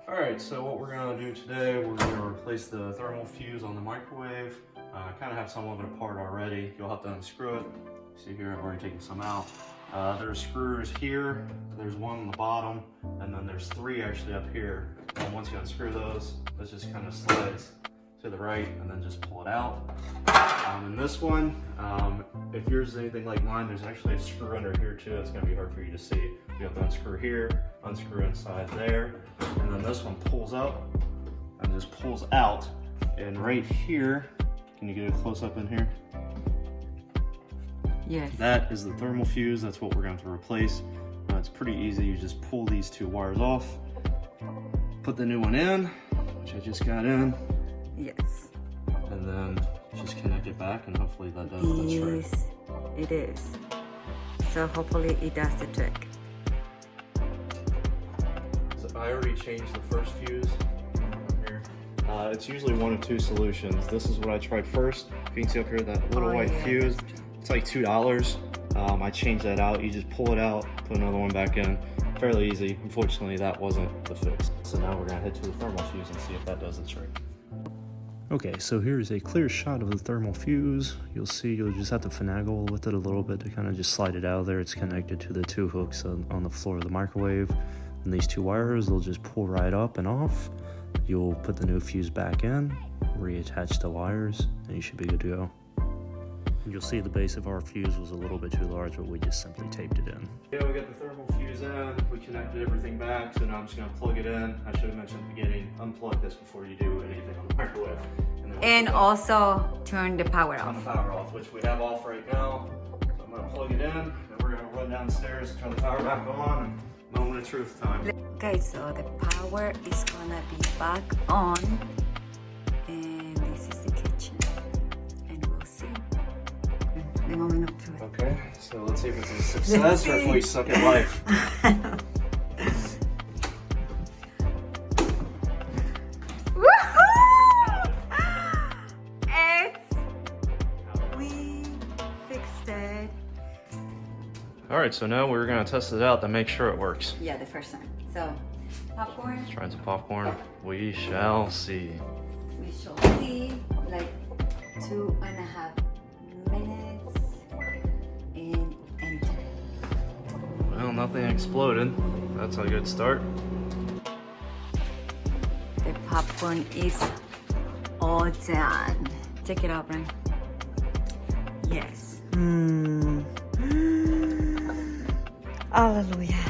Alright, so what we're going to do today, we're going to replace the thermal fuse on the microwave. I kind of have some of it apart already. You'll have to unscrew it. See here, I've already taken some out. There's screws here, there's one on the bottom, and then there's three actually up here. And once you unscrew those, this just kind of slides to the right and then just pull it out. And this one, if yours is anything like mine, there's actually a screw under here too. It's going to be hard for you to see. You have to unscrew here, unscrew inside there, and then this one pulls up and just pulls out. And right here, can you get a close up in here? Yes. That is the thermal fuse. That's what we're going to replace. It's pretty easy. You just pull these two wires off, put the new one in, which I just got in. Yes. And then just connect it back, and hopefully that does the trick. Yes, it is. So hopefully it does the trick. So I already changed the first fuse here. It's usually one of two solutions. This is what I tried first. You can see up here that little white fuse. It's like $2. I changed that out. You just pull it out, put another one back in. Fairly easy. Unfortunately, that wasn't the fix. So now we're gonna head to the thermal fuse and see if that does the trick. Okay, so here's a clear shot of the thermal fuse. You'll see you'll just have to finagle with it a little bit to kind of just slide it out of there. It's connected to the two hooks on the floor of the microwave. And these two wires, they'll just pull right up and off. You'll put the new fuse back in, reattach the wires, and you should be good to go. You'll see the base of our fuse was a little bit too large, but we just simply taped it in. Yeah, we got the thermal fuse in, we connected everything back, so now I'm just gonna plug it in. I should have mentioned at the beginning, unplug this before you do anything on the microwave. And also turn the power Turn off. the power off, which we have off right now. So I'm gonna plug it in, and we're gonna run downstairs, turn the power back on, and moment of truth time. Okay, so the power is gonna be back on. And this is the kitchen. And we'll see. The moment of truth. Okay, so let's see if it's a success or if we suck at life. We fixed it. All right, so now we're gonna test it out to make sure it works. Yeah, the first time. So, popcorn. Trying some popcorn. We shall see. We shall see like 2.5 minutes and enter. Well, nothing exploded. That's a good start. The popcorn is all done. Check it out, Brian. Yes. Hallelujah.